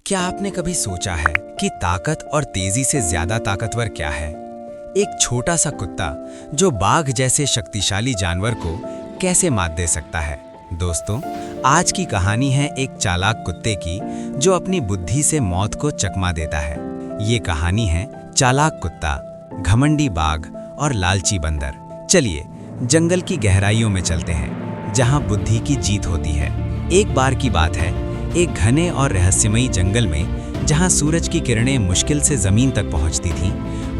क्या आपने कभी सोचा है कि ताकत और तेजी से ज्यादा ताकतवर क्या है? एक छोटा सा कुत्ता जो बाघ जैसे शक्तिशाली जानवर को कैसे मात दे सकता है। दोस्तों, आज की कहानी है एक चालाक कुत्ते की जो अपनी बुद्धि से मौत को चकमा देता है। ये कहानी है चालाक कुत्ता, घमंडी बाघ और लालची बंदर। चलिए जंगल की गहराइयों में चलते हैं जहां बुद्धि की जीत होती है। एक बार की बात है, एक घने और रहस्यमयी जंगल में जहां सूरज की किरणें मुश्किल से जमीन तक पहुंचती थीं,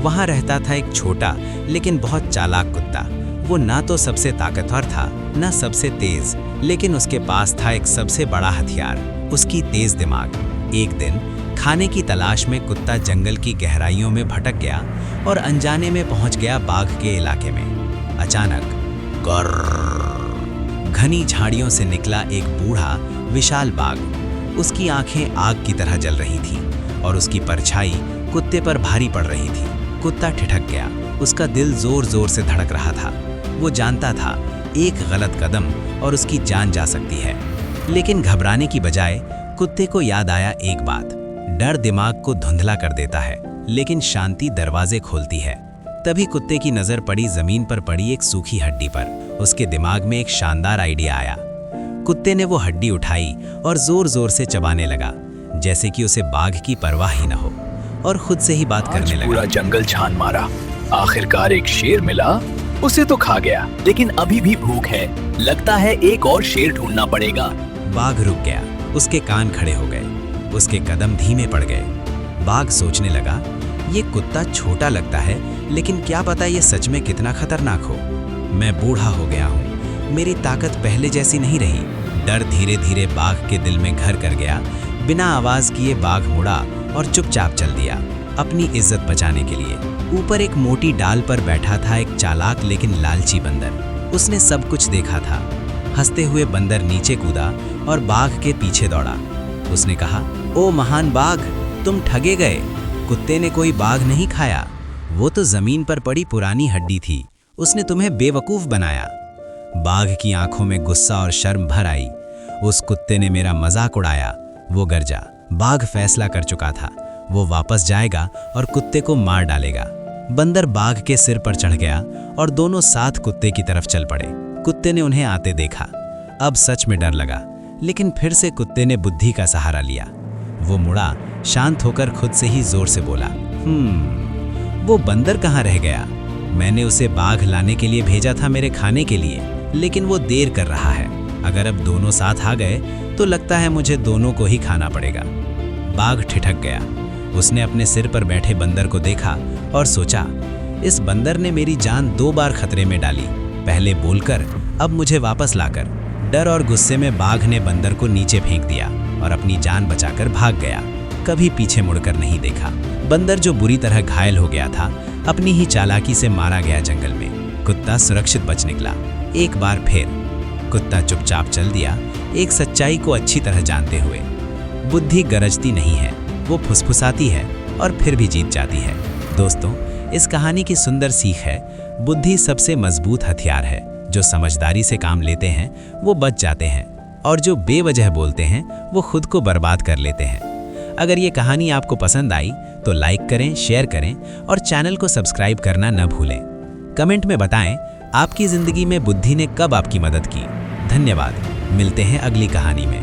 वहां रहता था एक छोटा लेकिन बहुत चालाक कुत्ता। वो ना तो सबसे ताकतवर था, ना सबसे तेज, लेकिन उसके पास था एक सबसे बड़ा हथियार, उसकी तेज दिमाग। एक दिन खाने की तलाश में कुत्ता जंगल की गहराइयों में भटक गया और अनजाने में पहुंच गया बाघ के इलाके में। अचानक कर्र, घनी झाड़ियों से निकला एक बूढ़ा विशाल बाघ। उसकी आंखें आग की तरह जल रही थीं और उसकी परछाई कुत्ते पर भारी पड़ रही थी। कुत्ता ठिठक गया, उसका दिल जोर जोर से धड़क रहा था। वो जानता था एक गलत कदम और उसकी जान जा सकती है। लेकिन घबराने की बजाय कुत्ते को याद आया एक बात, डर दिमाग को धुंधला कर देता है लेकिन शांति दरवाजे खोलती है। तभी कुत्ते की नजर पड़ी जमीन पर पड़ी एक सूखी हड्डी पर। उसके दिमाग में एक शानदार आइडिया आया। कुत्ते ने वो हड्डी उठाई और जोर जोर से चबाने लगा, जैसे कि उसे बाघ की परवाह ही न हो, और खुद से ही बात करने लगा। पूरा जंगल छान मारा, आखिरकार एक शेर मिला, उसे तो खा गया, लेकिन अभी भी भूख है। लगता है एक और शेर ढूंढना पड़ेगा। बाघ रुक गया, उसके कान खड़े हो गए, उसके कदम धीमे पड़ गए। बाघ सोचने लगा, ये कुत्ता छोटा लगता है, लेकिन क्या पता ये सच में कितना खतरनाक हो। मैं बूढ़ा हो गया हूँ, मेरी ताकत पहले जैसी नहीं रही। डर धीरे धीरे बाघ के दिल में घर कर गया। बिना आवाज किए बाघ मुड़ा और चुपचाप चल दिया, अपनी इज्जत बचाने के लिए। ऊपर एक मोटी डाल पर बैठा था एक चालाक लेकिन लालची बंदर। उसने सब कुछ देखा था। हंसते हुए बंदर नीचे कूदा और बाघ के पीछे दौड़ा। उसने कहा, ओ महान बाघ, तुम ठगे गए। कुत्ते ने कोई बाघ नहीं खाया, वो तो जमीन पर पड़ी पुरानी हड्डी थी। उसने तुम्हें बेवकूफ बनाया। बाघ की आंखों में गुस्सा और शर्म भर आई। उस कुत्ते ने मेरा मजाक उड़ाया, वो गरजा। बाघ फैसला कर चुका था, वो वापस जाएगा और कुत्ते को मार डालेगा। बंदर बाघ के सिर पर चढ़ गया और दोनों साथ कुत्ते की तरफ चल पड़े। कुत्ते ने उन्हें आते देखा। अब सच में डर लगा, लेकिन फिर से कुत्ते ने बुद्धि का सहारा लिया। वो मुड़ा, शांत होकर खुद से ही जोर से बोला, वो बंदर कहाँ रह गया? मैंने उसे बाघ लाने के लिए भेजा था, मेरे खाने के लिए, लेकिन वो देर कर रहा है। अगर अब दोनों साथ आ गए तो लगता है मुझे दोनों को ही खाना पड़ेगा। बाघ ठिठक गया। उसने अपने सिर पर बैठे बंदर को देखा और सोचा, इस बंदर ने मेरी जान 2 बार खतरे में डाली, पहले बोलकर, अब मुझे वापस लाकर। डर और गुस्से में बाघ ने बंदर को नीचे फेंक दिया और अपनी जान बचाकर भाग गया। कभी पीछे मुड़कर नहीं देखा। बंदर जो बुरी तरह घायल हो गया था, अपनी ही चालाकी से मारा गया जंगल में। कुत्ता सुरक्षित बच निकला। एक बार फिर कुत्ता चुपचाप चल दिया, एक सच्चाई को अच्छी तरह जानते हुए। बुद्धि गरजती नहीं है, वो फुसफुसाती है और फिर भी जीत जाती है। दोस्तों, इस कहानी की सुंदर सीख है, बुद्धि सबसे मजबूत हथियार है। जो समझदारी से काम लेते हैं वो बच जाते हैं, और जो बेवजह बोलते हैं वो खुद को बर्बाद कर लेते हैं। अगर ये कहानी आपको पसंद आई तो लाइक करें, शेयर करें और चैनल को सब्सक्राइब करना न भूलें। कमेंट में बताएं आपकी जिंदगी में बुद्धि ने कब आपकी मदद की। धन्यवाद। मिलते हैं अगली कहानी में।